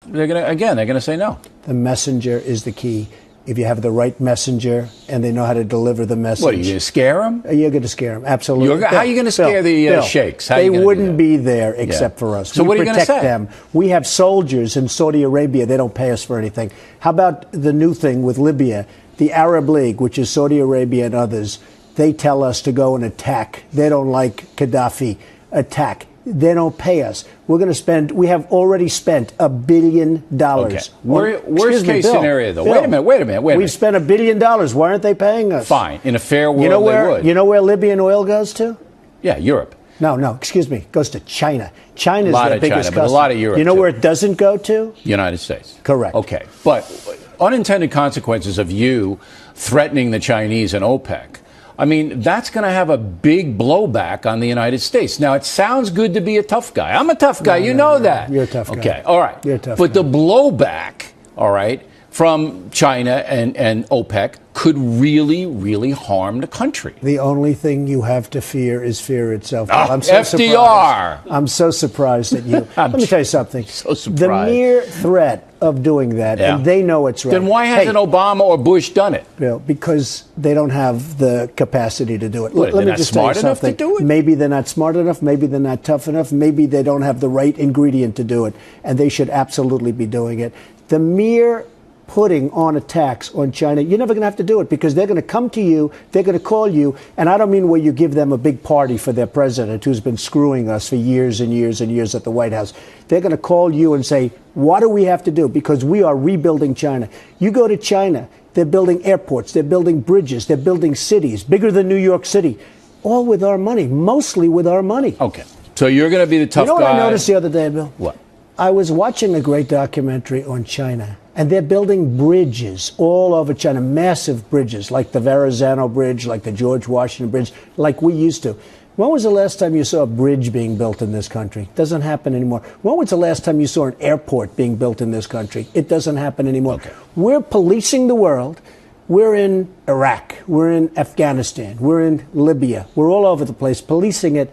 they're going to say no. The messenger is the key. If you have the right messenger and they know how to deliver the message. What, are you going to scare them? You're going to scare them, absolutely. How are you going to scare the sheikhs? They wouldn't be there except for us. So what are you going to say? Them. We have soldiers in Saudi Arabia. They don't pay us for anything. How about the new thing with Libya? The Arab League, which is Saudi Arabia and others, they tell us to go and attack. They don't like Gaddafi. Attack. They don't pay us. We have already spent $1 billion. Okay. Worst case scenario, though. Bill, Wait a minute. We've spent $1 billion. Why aren't they paying us? Fine. In a fair world, they would. You know where Libyan oil goes to? Yeah, Europe. No, excuse me. It goes to China. China's the biggest customer. But a lot of Europe, You know where it doesn't go to? United States. Correct. Okay. But unintended consequences of you threatening the Chinese and OPEC, I mean, that's going to have a big blowback on the United States. Now, it sounds good to be a tough guy. I'm a tough guy. You know that. You're a tough guy. Okay. All right. You're a tough But guy. the blowback, all right, from China and OPEC could really, really harm the country. The only thing you have to fear is fear itself. I'm so FDR. Surprised. I'm so surprised at you. Let me tell you something. So surprised. The mere threat of doing that, and they know it's right. Then why hasn't Obama or Bush done it? Bill, because they don't have the capacity to do it. What, Let me just tell you something. To do it? Maybe they're not smart enough. Maybe they're not tough enough. Maybe they don't have the right ingredient to do it, and they should absolutely be doing it. The mere putting on a tax on China, you're never going to have to do it because they're going to come to you, they're going to call you, and I don't mean where you give them a big party for their president who's been screwing us for years and years and years at the White House. They're going to call you and say, what do we have to do? Because we are rebuilding China. You go to China, they're building airports, they're building bridges, they're building cities, bigger than New York City, all with our money, mostly with our money. Okay. So you're going to be the tough guy. You know what I noticed the other day, Bill? What? I was watching a great documentary on China, and they're building bridges all over China, massive bridges, like the Verrazano Bridge, like the George Washington Bridge, like we used to. When was the last time you saw a bridge being built in this country? It doesn't happen anymore. When was the last time you saw an airport being built in this country? It doesn't happen anymore. Okay. We're policing the world. We're in Iraq. We're in Afghanistan. We're in Libya. We're all over the place policing it.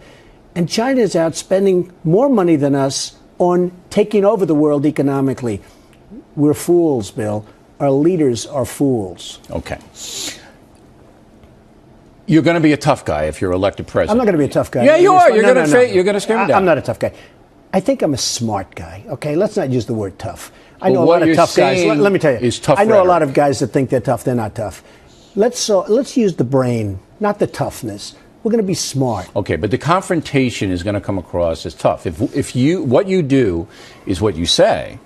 And China is out spending more money than us on taking over the world economically. We're fools, Bill. Our leaders are fools. Okay. You're going to be a tough guy if you're elected president. I'm not going to be a tough guy. Yeah, you are. You're going to scare me down. I'm not a tough guy. I think I'm a smart guy. Okay, let's not use the word tough. I know a lot of tough guys. Let me tell you. I know a lot of guys that think they're tough. They're not tough. Let's use the brain, not the toughness. We're going to be smart. Okay, but the confrontation is going to come across as tough. If what you do is what you say,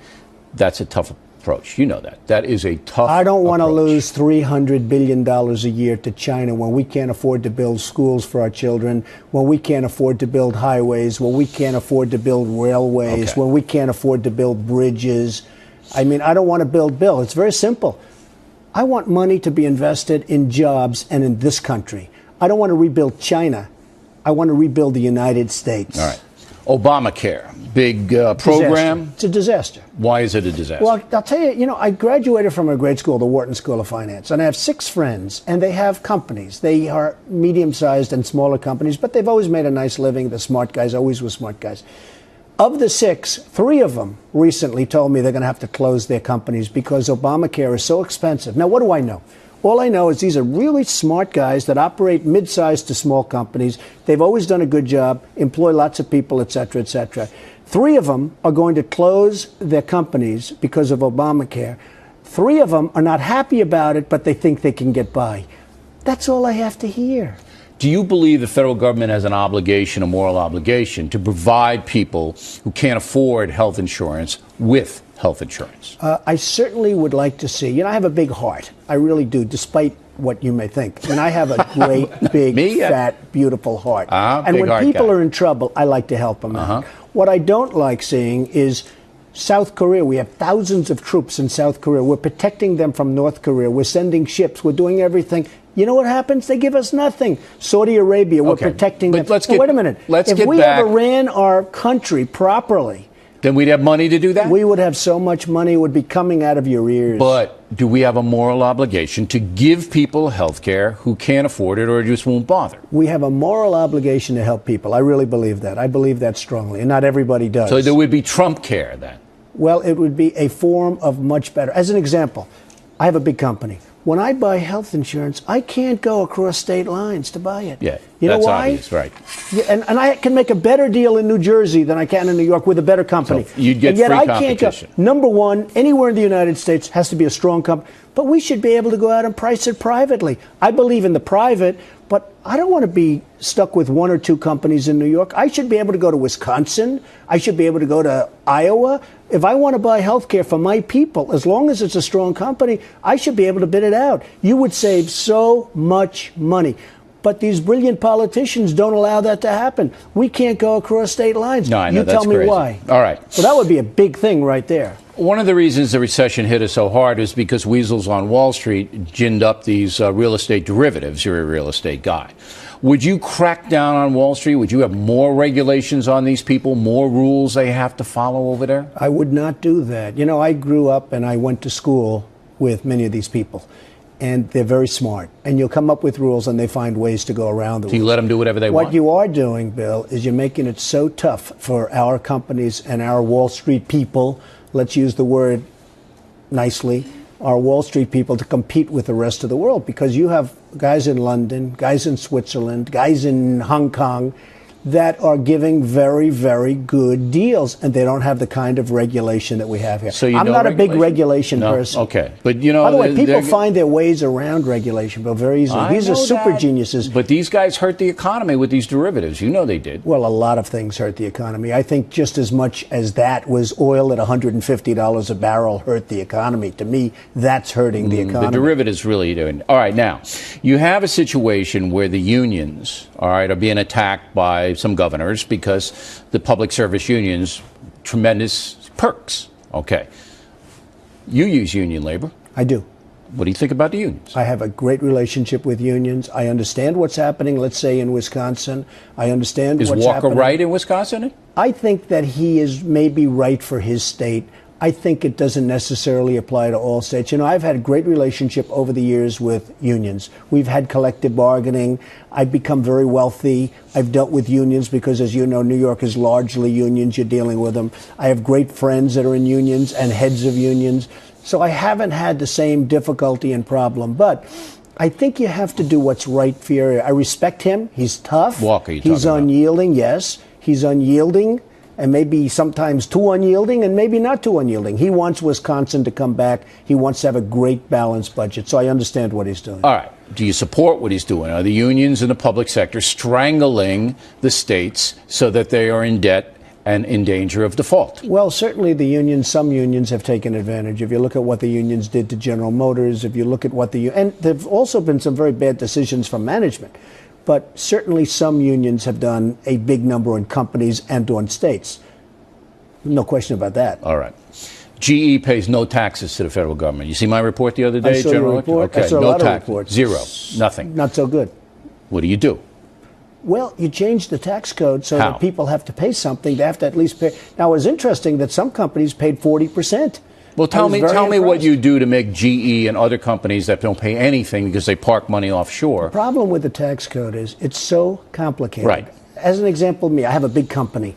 that's a tough approach. You know that. That is a tough I don't want to approach. lose $300 billion a year to China when we can't afford to build schools for our children, when we can't afford to build highways, when we can't afford to build railways, when we can't afford to build bridges. I mean, I don't want to build Bill. It's very simple. I want money to be invested in jobs and in this country. I don't want to rebuild China. I want to rebuild the United States. All right. Obamacare, big program. It's a disaster. Why is it a disaster? Well, I'll tell you, I graduated from a great school, the Wharton School of Finance, and I have 6 friends, and they have companies. They are medium-sized and smaller companies, but they've always made a nice living. The smart guys always were smart guys. Of the 6, 3 of them recently told me they're going to have to close their companies because Obamacare is so expensive. Now, what do I know? All I know is these are really smart guys that operate mid-sized to small companies. They've always done a good job, employ lots of people, et cetera, et cetera. 3 of them are going to close their companies because of Obamacare. 3 of them are not happy about it, but they think they can get by. That's all I have to hear. Do you believe the federal government has an obligation, a moral obligation, to provide people who can't afford health insurance with health insurance? I certainly would like to see. I have a big heart. I really do, despite what you may think. And I have a great, big, fat, beautiful heart. And when people are in trouble, I like to help them out. What I don't like seeing is South Korea. We have thousands of troops in South Korea. We're protecting them from North Korea. We're sending ships. We're doing everything. You know what happens? They give us nothing. Saudi Arabia, we're protecting them. Wait a minute. If we ever ran our country properly, then we'd have money to do that? We would have so much money, it would be coming out of your ears. But do we have a moral obligation to give people health care who can't afford it or just won't bother? We have a moral obligation to help people. I really believe that. I believe that strongly, and not everybody does. So there would be Trump care then? Well, it would be a form of much better. As an example, I have a big company. When I buy health insurance, I can't go across state lines to buy it. Yeah, you know that's why? obvious, right? Yeah, and I can make a better deal in New Jersey than I can in New York with a better company. So you'd get and yet free I can't go. competition. Number one, anywhere in the United States has to be a strong company, but we should be able to go out and price it privately. I believe in the private, but I don't want to be stuck with one or two companies in New York. I should be able to go to Wisconsin. I should be able to go to Iowa. If I want to buy health care for my people, as long as it's a strong company, I should be able to bid it out. You would save so much money. But these brilliant politicians don't allow that to happen. We can't go across state lines. No, I know, you that's tell me crazy. why. All right. Well, that would be a big thing right there. One of the reasons the recession hit us so hard is because weasels on Wall Street ginned up these real estate derivatives. You're a real estate guy. Would you crack down on Wall Street? Would you have more regulations on these people, more rules they have to follow over there? I would not do that. You know, I grew up and I went to school with many of these people, and they're very smart. And you'll come up with rules and they find ways to go around the rules. So you let them do whatever they want? What you are doing, Bill, is you're making it so tough for our companies and our Wall Street people, let's use the word nicely, our Wall Street people to compete with the rest of the world, because you have guys in London, guys in Switzerland, guys in Hong Kong that are giving very, very good deals, and they don't have the kind of regulation that we have here. So you I'm know not a big regulation? regulation No? person. Okay. But, you know, by the way, people find their ways around regulation, but very easily. I These are know super that. geniuses. But these guys hurt the economy with these derivatives. You know they did. Well, a lot of things hurt the economy. I think just as much as that was oil at $150 a barrel hurt the economy. To me, that's hurting the economy. The derivatives really doing. All right, now, you have a situation where the unions, all right, are being attacked by some governors because the public service unions, tremendous perks. Okay. You use union labor. I do. What do you think about the unions? I have a great relationship with unions. I understand what's happening, let's say, in Wisconsin. I understand Is what's Walker happening. right in Wisconsin? I think that he is maybe right for his state. I think it doesn't necessarily apply to all states. You know, I've had a great relationship over the years with unions. We've had collective bargaining. I've become very wealthy. I've dealt with unions because, as you know, New York is largely unions. You're dealing with them. I have great friends that are in unions and heads of unions. So I haven't had the same difficulty and problem. But I think you have to do what's right for your area. I respect him. He's tough. Walker, you're He's talking about. unyielding, yes. He's unyielding. And maybe sometimes too unyielding and maybe not too unyielding. He wants Wisconsin to come back. He wants to have a great balanced budget. So I understand what he's doing. All right. Do you support what he's doing? Are the unions in the public sector strangling the states so that they are in debt and in danger of default? Well, certainly the unions, some unions have taken advantage. If you look at what the unions did to General Motors, if you look at what and there have also been some very bad decisions from management. But certainly some unions have done a big number on companies and on states. No question about that. All right. GE pays no taxes to the federal government. You see my report the other day, I saw your General report. Electric? I saw a no lot of tax. reports. Zero. Nothing. Not so good. What do you do? Well, you change the tax code so How? that people have to pay something. They have to at least pay. Now, it's interesting that some companies paid 40%. Well, tell me what impressed. you do to make GE and other companies that don't pay anything because they park money offshore. The problem with the tax code is it's so complicated. Right. As an example, me, I have a big company.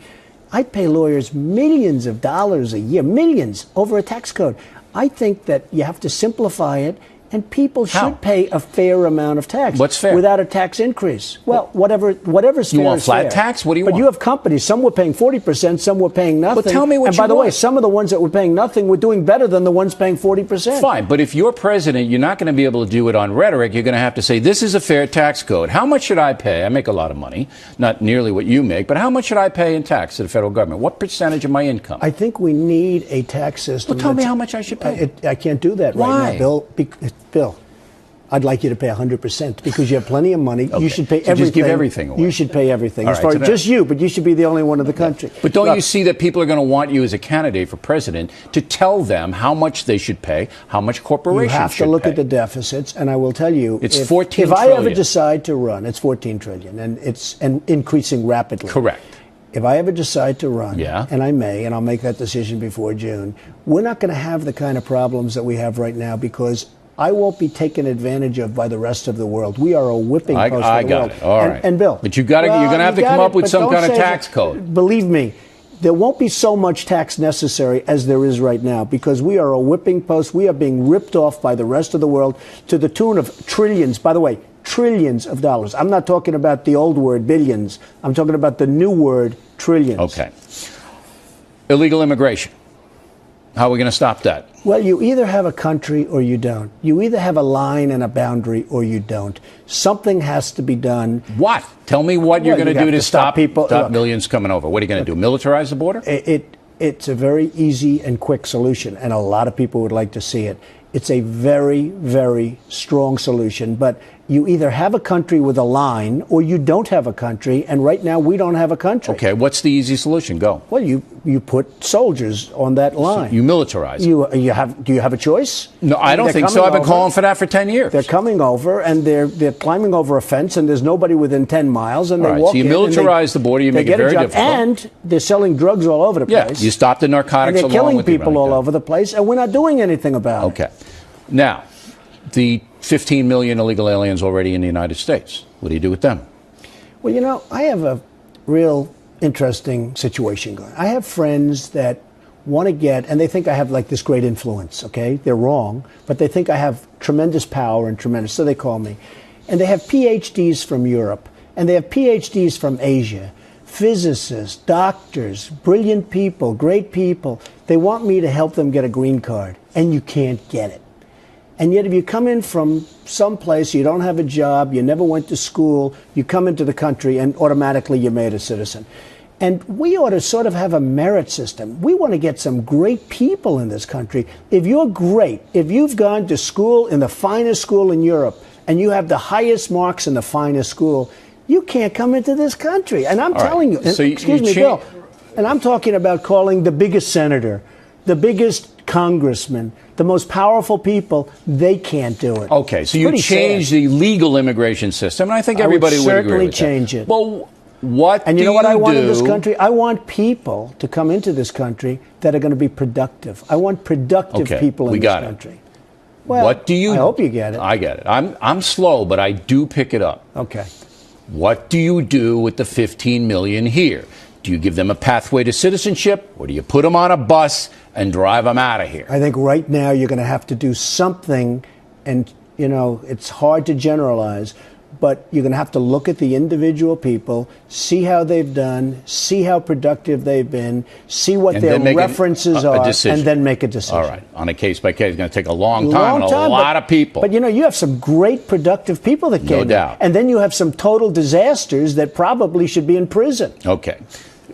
I pay lawyers millions of dollars a year, millions, over a tax code. I think that you have to simplify it, and people How? should pay a fair amount of tax. What's fair? Without a tax increase. Well, whatever's You fair want is flat fair. tax? What do you But want? you have companies, some were paying 40%, some were paying nothing. tell me what And you by the way, want. some of the ones that were paying nothing were doing better than the ones paying 40%. Fine, but if you're president, you're not going to be able to do it on rhetoric. You're going to have to say, this is a fair tax code. How much should I pay? I make a lot of money, not nearly what you make, but how much should I pay in tax to the federal government? What percentage of my income? I think we need a tax system. Well, tell me that's- how much I should pay. I can't do that Why? right now, Bill. Bill, I'd like you to pay 100% because you have plenty of money. Okay. You should pay So everything. just give everything away. You should pay everything. All As right, far so as that- just you, but you should be the only one in the country. But don't Look, you see that people are going to want you as a candidate for president to tell them how much they should pay, how much corporations You have should to look pay? at the deficits, and I will tell you, It's if, 14 if I ever trillion. decide to run, it's 14 trillion, and it's increasing rapidly. Correct. If I ever decide to run, Yeah. and I may, and I'll make that decision before June, we're not going to have the kind of problems that we have right now because I won't be taken advantage of by the rest of the world. We are a whipping post I for the got world. it. All right. And Bill, But you're going to have to come up with some kind of tax code. Believe me, There won't be so much tax necessary as there is right now because we are a whipping post. We are being ripped off by the rest of the world to the tune of trillions. By the way, trillions of dollars. I'm not talking about the old word billions. I'm talking about the new word trillions. Okay. Illegal immigration. How are we going to stop that? Well, you either have a country or you don't. You either have a line and a boundary or you don't. Something has to be done. What? Tell me what you're going to do to stop people. Stop millions coming over. What are you going to do? Militarize the border? It's a very easy and quick solution, and a lot of people would like to see it. It's a very, very strong solution, but you either have a country with a line or you don't have a country, and right now we don't have a country. Okay, what's the easy solution? Go. Well, you put soldiers on that line. So you militarize. Do you have a choice? No, I don't think so. I've been calling for that for 10 years. They're coming over and they're climbing over a fence, and there's nobody within 10 miles, and they walk in. So you militarize the border, you make it very difficult. And they're selling drugs all over the place. Yeah, you stop the narcotics and they're killing people all over the place, and we're not doing anything about it. Okay. Now, the 15 million illegal aliens already in the United States. What do you do with them? Well, you know, I have a real interesting situation going. I have friends that want to get, and they think I have like this great influence, okay? They're wrong, but they think I have tremendous power and tremendous, so they call me. And they have PhDs from Europe, and they have PhDs from Asia, physicists, doctors, brilliant people, great people. They want me to help them get a green card, and you can't get it. And yet if you come in from someplace, you don't have a job, you never went to school, you come into the country and automatically you're made a citizen. And we ought to sort of have a merit system. We want to get some great people in this country. If you're great, if you've gone to school in the finest school in Europe and you have the highest marks in the finest school, you can't come into this country. And I'm telling you, so excuse me, Bill, and I'm talking about calling the biggest senator, the biggest congressman, the most powerful people, they can't do it. Okay, so you change the legal immigration system, and I think everybody would agree with that. Certainly change it. Well, what and you know what I want in this country? I want people to come into this country that are going to be productive. I want productive people in this country. Well, what do you? I hope you get it. I get it. I'm slow, but I do pick it up. Okay. What do you do with the 15 million here? Do you give them a pathway to citizenship, or do you put them on a bus and drive them out of here? I think right now you're going to have to do something, and, you know, it's hard to generalize, but you're going to have to look at the individual people, see how they've done, see how productive they've been, see what their references are, and then make a decision. All right. On a case-by-case, it's going to take a long time and a lot of people. But, you know, you have some great productive people that came in. No doubt. And then you have some total disasters that probably should be in prison. Okay.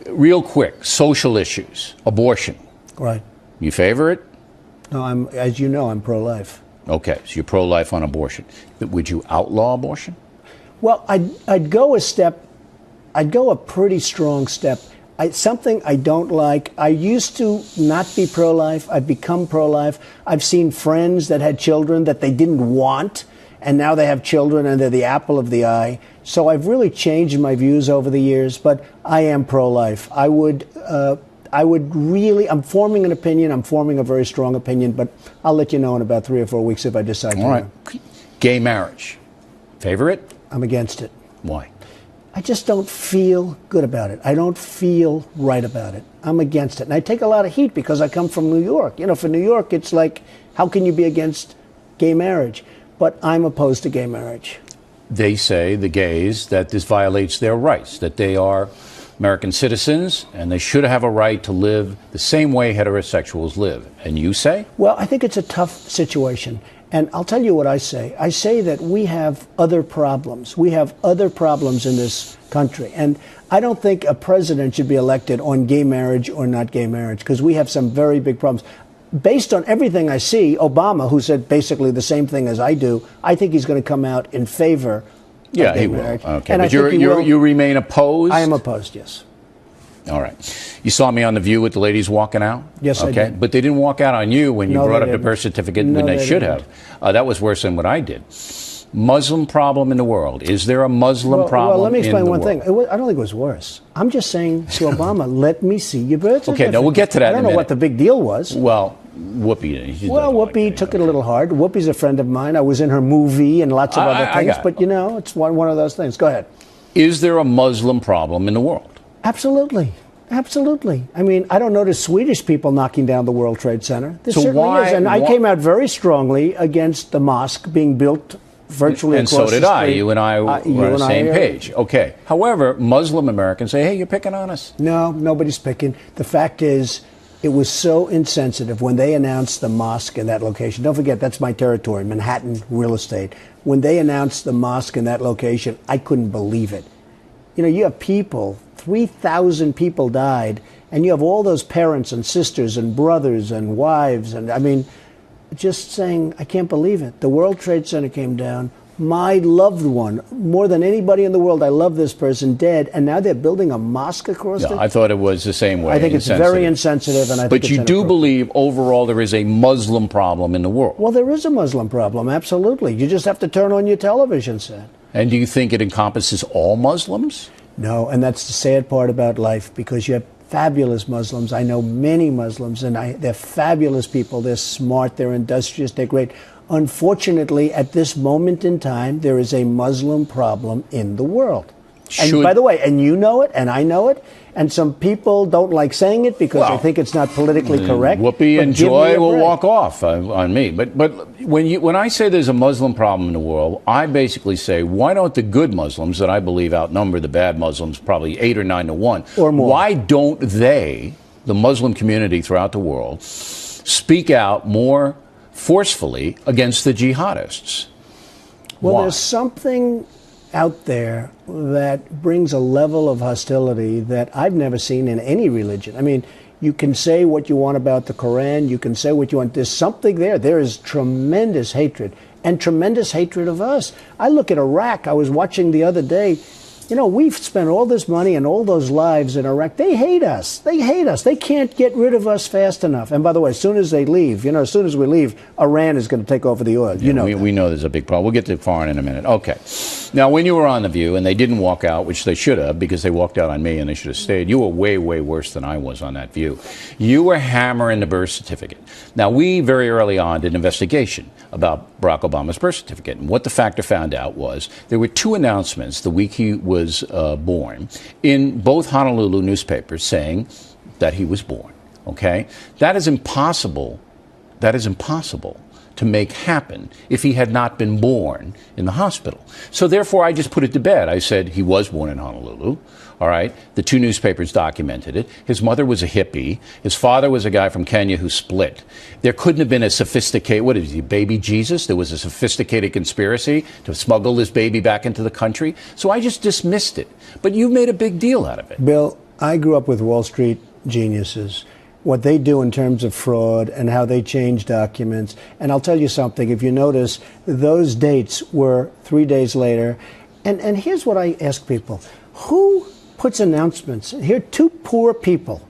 Real quick, social issues, abortion. Right. You favor it? No, as you know, I'm pro-life. Okay, so you're pro-life on abortion. But would you outlaw abortion? Well, I'd go a step. I'd go a pretty strong step. Something I don't like. I used to not be pro-life. I've become pro-life. I've seen friends that had children that they didn't want, and now they have children and they're the apple of the eye. So I've really changed my views over the years, but I am pro-life. I would really, I'm forming an opinion. I'm forming a very strong opinion, but I'll let you know in about 3 or 4 weeks if I decide to. All right. Gay marriage. Favor it? I'm against it. Why? I just don't feel good about it. I don't feel right about it. I'm against it. And I take a lot of heat because I come from New York. You know, for New York, it's like, how can you be against gay marriage? But I'm opposed to gay marriage. They say, the gays, that this violates their rights, that they are American citizens and they should have a right to live the same way heterosexuals live. And you say? Well, I think it's a tough situation. And I'll tell you what I say. I say that we have other problems. We have other problems in this country. And I don't think a president should be elected on gay marriage or not gay marriage, because we have some very big problems. Based on everything I see, Obama, who said basically the same thing as I do, I think he's going to come out in favor of gay marriage. Okay, and but you remain opposed? I am opposed, yes. All right. You saw me on The View with the ladies walking out? Yes, I did. But they didn't walk out on you when you brought up the birth certificate when they should have. That was worse than what I did. Muslim problem in the world. Is there a Muslim problem? Well, let me explain one world? thing. I don't think it was worse. I'm just saying to Obama, let me see your birth certificate. Okay, now we'll get to that. I don't know what the big deal was. Well, Whoopi. Well, Whoopi took it a little hard. Whoopi's a friend of mine. I was in her movie and lots of other things. But, you know, it's one of those things. Go ahead. Is there a Muslim problem in the world? Absolutely. Absolutely. I mean, I don't notice Swedish people knocking down the World Trade Center. There So certainly why- is. And I why- came out very strongly against the mosque being built virtually And across so did the I. street. You and I were you on and the I same are- page. Okay. However, Muslim Americans say, hey, you're picking on us. No, nobody's picking. The fact is, it was so insensitive when they announced the mosque in that location. Don't forget, that's my territory, Manhattan real estate. When they announced the mosque in that location, I couldn't believe it. You know, you have people, 3,000 people died, and you have all those parents and sisters and brothers and wives. And I mean, just saying, I can't believe it. The World Trade Center came down. My loved one, more than anybody in the world, I love this person, dead, and now they're building a mosque across No, it? I thought it was the same way. I think it's very insensitive, and I think But it's you do inappropriate. believe overall there is a Muslim problem in the world. Well, there is a Muslim problem, absolutely. You just have to turn on your television set. And do you think it encompasses all Muslims? No, and that's the sad part about life, because you have fabulous Muslims. I know many Muslims, and they're fabulous people. They're smart, they're industrious, they're great. Unfortunately, at this moment in time, there is a Muslim problem in the world. And Should- by the way, and you know it, and I know it, and some people don't like saying it because Well, they think it's not politically correct. Whoopi but and give me Joy a will break. walk off on me. But when I say there's a Muslim problem in the world, I basically say, why don't the good Muslims, that I believe outnumber the bad Muslims probably 8 or 9 to 1, Or more. why don't they, the Muslim community throughout the world, speak out more forcefully against the jihadists? Well, Why? there's something out there that brings a level of hostility that I've never seen in any religion. I mean, you can say what you want about the Quran, you can say what you want. There's something there. There is tremendous hatred, and tremendous hatred of us. I look at Iraq. I was watching the other day. You know, we've spent all this money and all those lives in Iraq. They hate us. They hate us. They can't get rid of us fast enough. And by the way, as soon as they leave, you know, as soon as we leave, Iran is going to take over the oil. You know that. we know there's a big problem. We'll get to foreign in a minute. Okay. Now, when you were on The View and they didn't walk out, which they should have because they walked out on me and they should have stayed, you were way, way worse than I was on that View. You were hammering the birth certificate. Now, we very early on did an investigation about Barack Obama's birth certificate. And what the Factor found out was there were 2 announcements the week he was born in both Honolulu newspapers saying that he was born. Okay? That is impossible. That is impossible to make happen if he had not been born in the hospital. So therefore, I just put it to bed. I said he was born in Honolulu. All right. The 2 newspapers documented it. His mother was a hippie. His father was a guy from Kenya who split. There couldn't have been a sophisticated, what is he, baby Jesus? There was a sophisticated conspiracy to smuggle this baby back into the country. So I just dismissed it. But you made a big deal out of it. Bill, I grew up with Wall Street geniuses. What they do in terms of fraud and how they change documents. And I'll tell you something, if you notice, those dates were 3 days later. And here's what I ask people. Who puts announcements? Here are 2 poor people,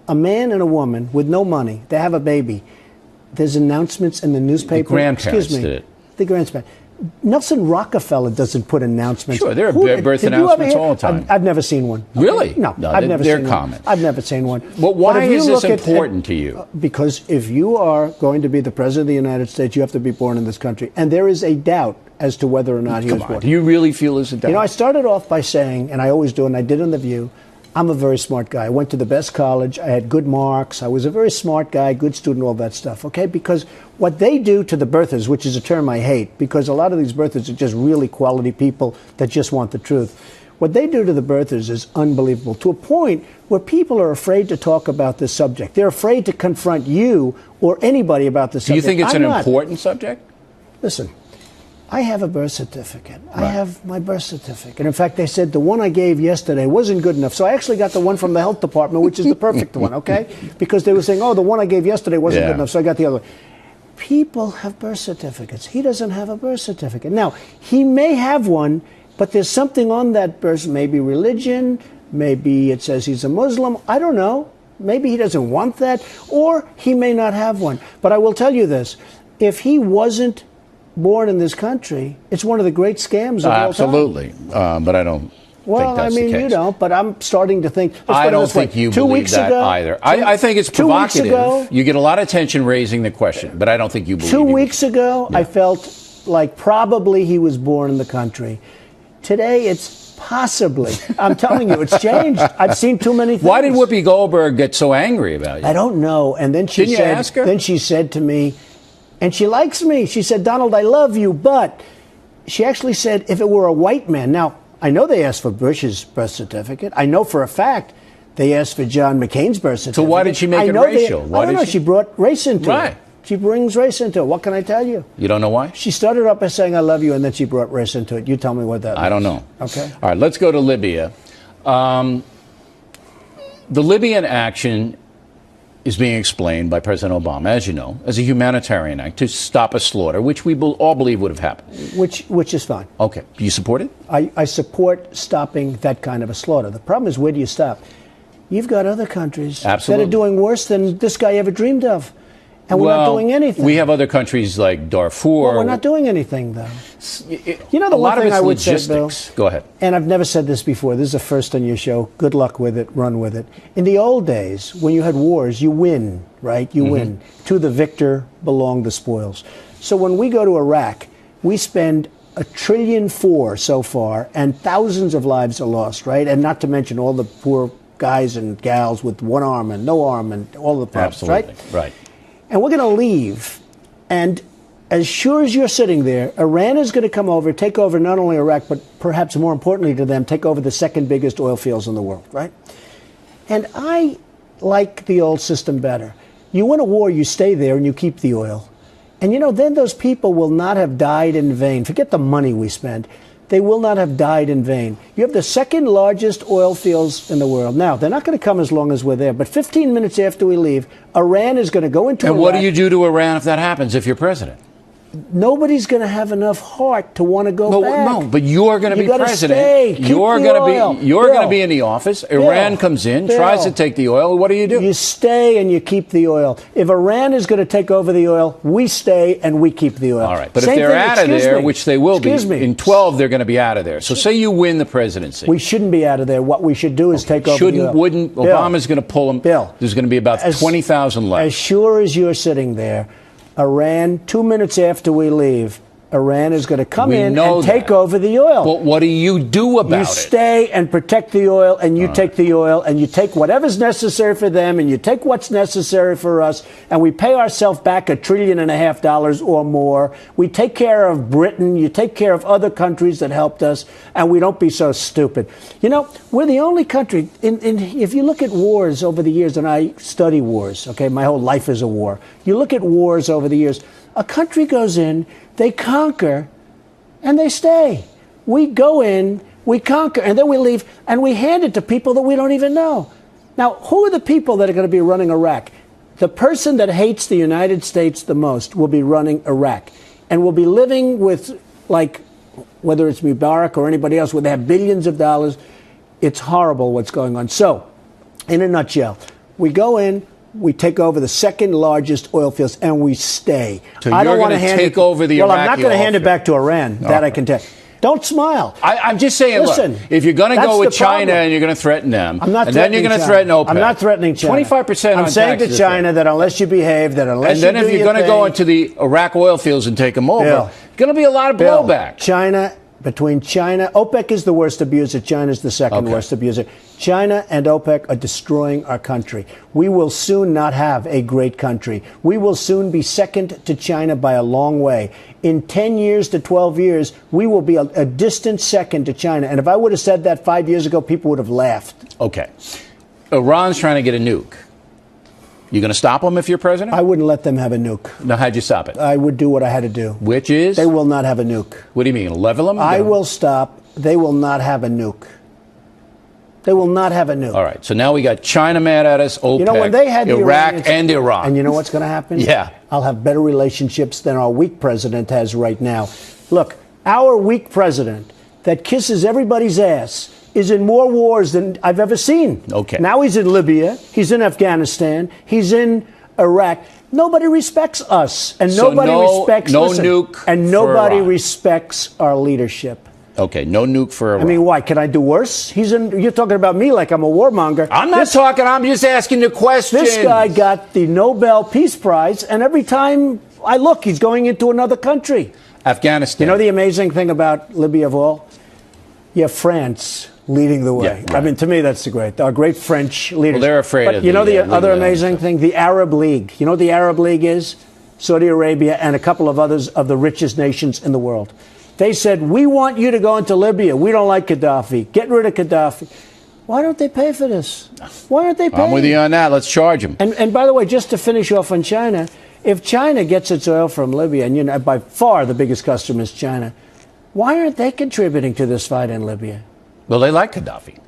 a man and a woman with no money. They have a baby. There's announcements in the newspaper. The grandparents Excuse me. did it. The grandparents. Nelson Rockefeller doesn't put announcements. Sure, there are Who- birth did you ever announcements hear- all the time. I've never seen one. Okay? Really? No, No, I've never they're seen common. one. I've never seen one. But why if you is this look at- important to you? Because if you are going to be the president of the United States, you have to be born in this country. And there is a doubt as to whether or not he was Come on. born. Do you really feel there's a doubt? You know, I started off by saying, and I always do, and I did in The View, I'm a very smart guy. I went to the best college. I had good marks. I was a very smart guy, good student, all that stuff, okay? Because what they do to the birthers, which is a term I hate, because a lot of these birthers are just really quality people that just want the truth. What they do to the birthers is unbelievable, to a point where people are afraid to talk about this subject. They're afraid to confront you or anybody about this Do you subject. think it's I'm an not. important subject? Listen, I have a birth certificate. I have my birth certificate. And in fact, they said the one I gave yesterday wasn't good enough. So I actually got the one from the health department, which is the perfect one, okay? Because they were saying, oh, the one I gave yesterday wasn't Yeah. good enough. So I got the other one. People have birth certificates. He doesn't have a birth certificate. Now, he may have one, but there's something on that birth, maybe religion, maybe it says he's a Muslim. I don't know. Maybe he doesn't want that, or he may not have one. But I will tell you this. If he wasn't born in this country, it's one of the great scams of all time. Absolutely. But I don't Well, think that's I mean, the case. you don't, but I'm starting to think. Let's I put it don't this way. think you 2 believe weeks that ago, either. I think it's 2 weeks provocative. ago, You get a lot of attention raising the question, but I don't think you believe 2 he was- weeks ago, I felt like probably he was born in the country. Today, it's Possibly. I'm telling you, it's changed. I've seen too many things. Why did Whoopi Goldberg get so angry about you? I don't know. And then she Didn't said, you ask her? Then she said to me, and she likes me. She said, Donald, I love you, but she actually said, if it were a white man. Now, I know they asked for Bush's birth certificate. I know for a fact they asked for John McCain's birth certificate. So why did she make it racial? I don't know. She brought race into Right. it. She brings race into it. What can I tell you? You don't know why? She started up by saying, I love you, and then she brought race into it. You tell me what that means. I don't know. Okay. All right, let's go to Libya. The Libyan action is being explained by President Obama, as you know, as a humanitarian act to stop a slaughter, which we all believe would have happened. Which is fine. Okay. Do you support it? I support stopping that kind of a slaughter. The problem is, where do you stop? You've got other countries that are doing worse than this guy ever dreamed of. And we're not doing anything. We have other countries like Darfur. Well, we're not doing anything, though. You know, the a lot one thing of it's I would logistics. say, Bill, Go ahead. and I've never said this before. This is a first on your show. Good luck with it. Run with it. In the old days, when you had wars, you win, right? You win. To the victor belong the spoils. So when we go to Iraq, we spend $1.4 trillion so far, and thousands of lives are lost, right? And not to mention all the poor guys and gals with one arm and no arm and all the problems, Absolutely. right? Right. And we're going to leave. And as sure as you're sitting there, Iran is going to come over, take over not only Iraq, but perhaps more importantly to them, take over the second biggest oil fields in the world, right? And I like the old system better. You win a war, you stay there, and you keep the oil. And, you know, then those people will not have died in vain. Forget the money we spend. They will not have died in vain. You have the second largest oil fields in the world. Now, they're not going to come as long as we're there, but 15 minutes after we leave, Iran is going to go into Iraq. And what do you do to Iran if that happens, if you're president? Nobody's going to have enough heart to want to go back. No, but you're going to be president. Stay. Keep You're the going oil. to be. You're going to be in the office. Iran comes in, tries to take the oil. What do? You stay and you keep the oil. If Iran is going to take over the oil, we stay and we keep the oil. All right, but Same if they're thing, out of there, which they will be, me. in 12 they're going to be out of there. So say you win the presidency. We shouldn't be out of there. What we should do is take over the oil. Wouldn't Bill, Obama's going to pull them? Bill, there's going to be about 20,000 left. As sure as you're sitting there, Iran, 2 minutes after we leave, Iran is going to come in and take over the oil. But what do you do about it? You stay and protect the oil, and you take the oil, and you take whatever's necessary for them, and you take what's necessary for us, and we pay ourselves back $1.5 trillion or more. We take care of Britain, you take care of other countries that helped us, and we don't be so stupid. You know, we're the only country, if you look at wars over the years, and I study wars, okay, my whole life is a war. You look at wars over the years, a country goes in, they conquer, and they stay. We go in, we conquer, and then we leave, and we hand it to people that we don't even know. Now, who are the people that are going to be running Iraq? The person that hates the United States the most will be running Iraq, and will be living with, like, whether it's Mubarak or anybody else, where they have billions of dollars. It's horrible what's going on. So, in a nutshell, we go in, we take over the second largest oil fields, and we stay. So I don't want to take over the Iraqi Iraqi I'm not going to hand it back to Iran. That I can tell. Don't smile. I'm just saying, listen, look, if you're going to go with China and you're going to threaten them, I'm not and then you're going to threaten OPEC. I'm not threatening China. 25% I'm saying to China that unless you behave, that unless and then you do if you're going to go into the Iraq oil fields and take them over, going to be a lot of blowback. Between China, OPEC is the worst abuser. China's the second worst abuser. China and OPEC are destroying our country. We will soon not have a great country. We will soon be second to China by a long way. In 10 years to 12 years, we will be a distant second to China. And if I would have said that 5 years ago, people would have laughed. Okay. Iran's trying to get a nuke. You going to stop them if you're president? I wouldn't let them have a nuke. Now, how'd you stop it? I would do what I had to do. Which is? They will not have a nuke. What do you mean? Level them? I will stop. They will not have a nuke. They will not have a nuke. All right. So now we got China mad at us, OPEC, you know, when they had Iraq, and Iran. And you know what's going to happen? Yeah. I'll have better relationships than our weak president has right now. Look, our weak president that kisses everybody's ass is in more wars than I've ever seen. Okay. Now he's in Libya. He's in Afghanistan. He's in Iraq. Nobody respects us, and nobody respects nuke, and nobody respects our leadership. Okay, no nuke for Iran. I mean, why? Can I do worse? You're talking about me like I'm a warmonger. I'm not talking. I'm just asking the question. This guy got the Nobel Peace Prize, and every time I look, he's going into another country. Afghanistan. You know the amazing thing about Libya of all? You have France leading the way. Yeah, right. I mean, to me, that's the great. Our great French leaders. Well, they're afraid but of you know the League other of amazing Nations. thing? The Arab League. You know what the Arab League is? Saudi Arabia and a couple of others of the richest nations in the world. They said, we want you to go into Libya. We don't like Gaddafi. Get rid of Gaddafi. Why don't they pay for this? Why aren't they paying? I'm with you on that. Let's charge them. And by the way, just to finish off on China, if China gets its oil from Libya, and you know, by far the biggest customer is China, why aren't they contributing to this fight in Libya? Well, they like Gaddafi.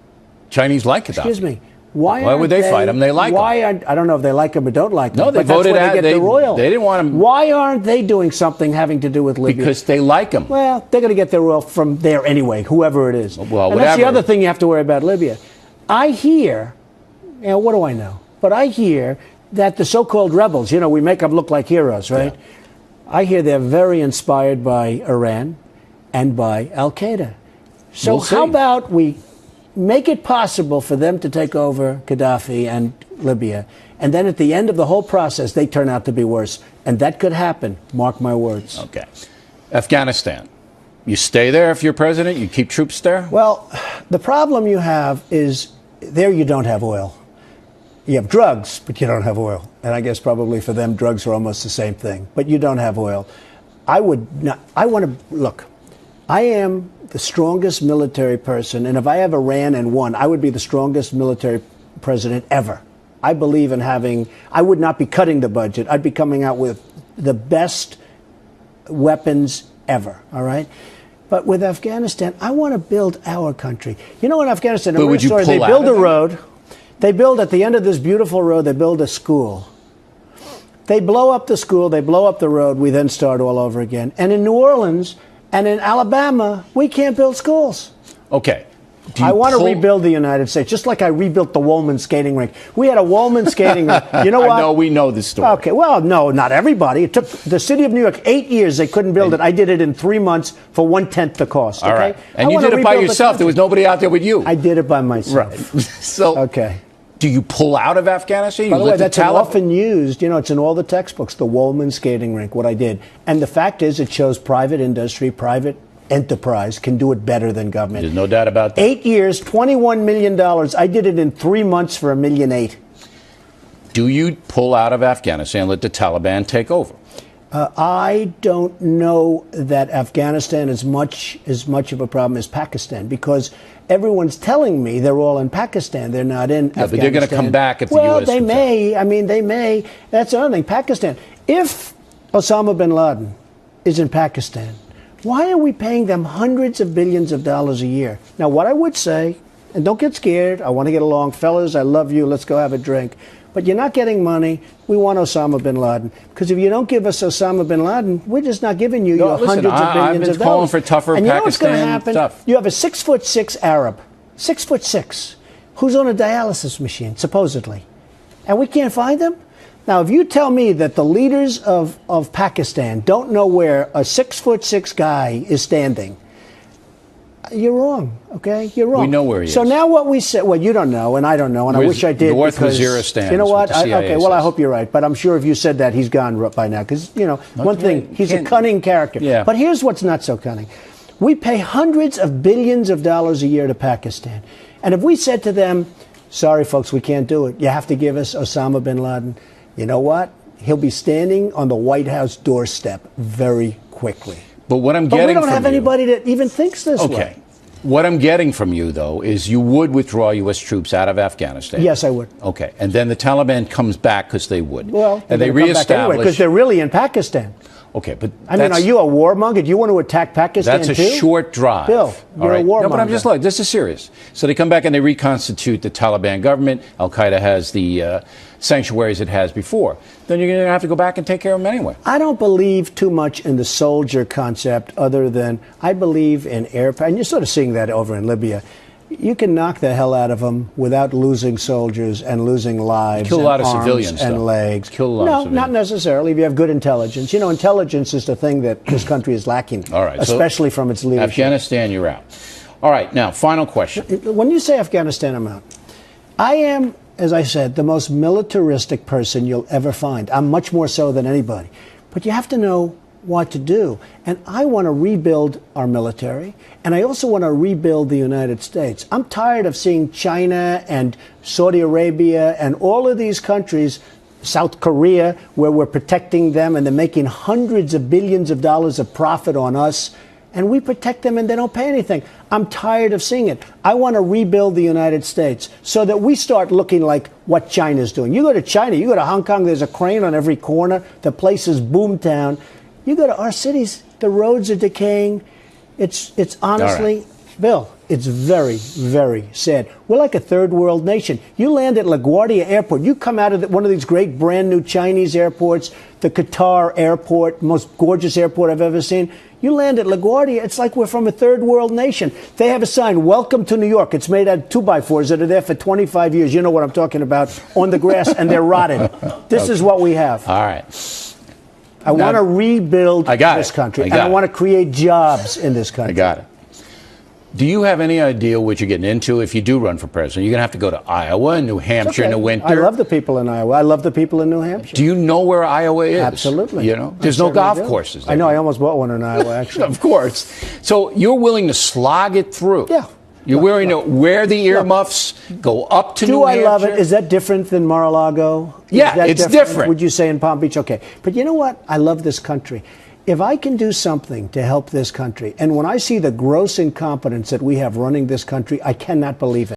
Chinese like Gaddafi. Excuse me. Why would they fight him? They like him. I don't know if they like him or don't like him. No, they but that's voted where out. they get the oil. They didn't want him. Why aren't they doing something having to do with Libya? Because they like him. Well, they're going to get their oil from there anyway, whoever it is. Well, and that's the whatever. other thing you have to worry about Libya. I hear, you know, what do I know? But I hear that the so-called rebels, you know, we make them look like heroes, right? Yeah. I hear they're very inspired by Iran and by Al-Qaeda. So We'll see. how about we make it possible for them to take over Gaddafi and Libya, and then at the end of the whole process, they turn out to be worse. And that could happen, mark my words. Okay. Afghanistan. You stay there if you're president? You keep troops there? Well, the problem you have is there you don't have oil. You have drugs, but you don't have oil. And I guess probably for them, drugs are almost the same thing. But you don't have oil. I would not, I want to, look, I am the strongest military person, and if I ever ran and won, I would be the strongest military president ever. I believe in having, I would not be cutting the budget. I'd be coming out with the best weapons ever, all right? But with Afghanistan, I want to build our country. You know, in Afghanistan, But would you story, pull they out build of a it? road. They build, at the end of this beautiful road, they build a school. They blow up the school, they blow up the road, we then start all over again. And in New Orleans and in Alabama, we can't build schools. Okay. Do you I want to pull- rebuild the United States, just like I rebuilt the Woolman skating rink. We had a Woolman skating rink. You know what? I know, we know the story. Okay, well, no, not everybody. It took the city of New York 8 years. They couldn't build it. I did it in 3 months for 1/10 the cost. All Okay? right. I And you wanna did it by rebuild the yourself. There was country. nobody out there with you. I did it by myself. Right. So, Okay. do you pull out of Afghanistan? By You the way, let that's Taliban- often used. You know, it's in all the textbooks, the Woolman skating rink, what I did. And the fact is, it shows private industry, private enterprise can do it better than government. There's no doubt about that. 8 years, $21 million. I did it in 3 months for $1.8 million. Do you pull out of Afghanistan and let the Taliban take over? I don't know that Afghanistan is much of a problem as Pakistan, because everyone's telling me they're all in Pakistan. They're not in Afghanistan. but they're gonna come back if the Well, US they comes may. I mean, they may. That's another thing. Pakistan. If Osama bin Laden is in Pakistan, why are we paying them hundreds of billions of dollars a year? Now, what I would say, and don't get scared, I want to get along. Fellas, I love you. Let's go have a drink. But you're not getting money. We want Osama bin Laden. Because if you don't give us Osama bin Laden, we're just not giving you your listen, hundreds of I've billions been of calling dollars. for tougher and you know what's going to Pakistan happen? stuff. You have a 6'6" Arab, 6'6", who's on a dialysis machine, supposedly. And we can't find him? Now, if you tell me that the leaders of Pakistan don't know where a 6'6" guy is standing, you're wrong, okay? You're wrong. We know where he So is. now what we said, well, you don't know, and I don't know, and I Where's wish I did. North because, Waziristan you know is what? what the CIA Okay, well, I says. hope you're right. But I'm sure if you said that, he's gone by now. Because, you know, one Okay, thing, he's a can't- cunning character. Yeah. But here's what's not so cunning. We pay hundreds of billions of dollars a year to Pakistan. And if we said to them, sorry, folks, we can't do it. You have to give us Osama bin Laden. You know what? He'll be standing on the White House doorstep very quickly. But what I'm But getting we don't from have you- anybody that even thinks this Okay. way. What I'm getting from you, though, is you would withdraw U.S. troops out of Afghanistan. Yes, I would. Okay. And then the Taliban comes back because they would. Well, and they reestablish. because they're really in Pakistan. Okay, but I mean, that's- are you a warmonger? Do you want to attack Pakistan That's a too? short drive. Bill, All you're a right. warmonger. No, but I'm just like, this is serious. So they come back and they reconstitute the Taliban government. Al Qaeda has the sanctuaries it has before. Then you're going to have to go back and take care of them anyway. I don't believe too much in the soldier concept, other than I believe in air power. And you're sort of seeing that over in Libya. You can knock the hell out of them without losing soldiers and losing lives. Kill a and lot of arms civilians, and though. legs. Kill a lot of No, civilians. not necessarily. If you have good intelligence, you know, intelligence is the thing that this country is lacking. All right, so especially from its leadership. Afghanistan, you're out. All right, now, final question. When you say Afghanistan, I'm out. I am, as I said, the most militaristic person you'll ever find. I'm much more so than anybody. But you have to know what to do. And I want to rebuild our military, and I also want to rebuild the United States. I'm tired of seeing China and Saudi Arabia and all of these countries, South Korea, where we're protecting them and they're making hundreds of billions of dollars of profit on us, and we protect them and they don't pay anything. I'm tired of seeing it. I want to rebuild the United States so that we start looking like what China's doing. You go to China, you go to Hong Kong, there's a crane on every corner. The place is boomtown. You go to our cities, the roads are decaying. It's honestly, Bill, it's very, very sad. We're like a third world nation. You land at LaGuardia Airport. You come out of one of these great brand new Chinese airports, the Qatar airport, most gorgeous airport I've ever seen. You land at LaGuardia, it's like we're from a third world nation. They have a sign, "Welcome to New York." It's made out of 2x4s that are there for 25 years. You know what I'm talking about, on the grass, and they're rotted. This is what we have. All right. I want to rebuild this country, and I want to create jobs in this country. I got it. Do you have any idea what you're getting into if you do run for president? You're going to have to go to Iowa and New Hampshire in the winter. I love the people in Iowa. I love the people in New Hampshire. Do you know where Iowa is? Absolutely. You know, there's no golf courses there. I know. I almost bought one in Iowa, actually. Of course. So you're willing to slog it through. Yeah. You're willing to wear the earmuffs, go up to New Hampshire. Do I love it? Is that different than Mar-a-Lago? Yeah, it's different. Would you say in Palm Beach? Okay. But you know what? I love this country. If I can do something to help this country, and when I see the gross incompetence that we have running this country, I cannot believe it.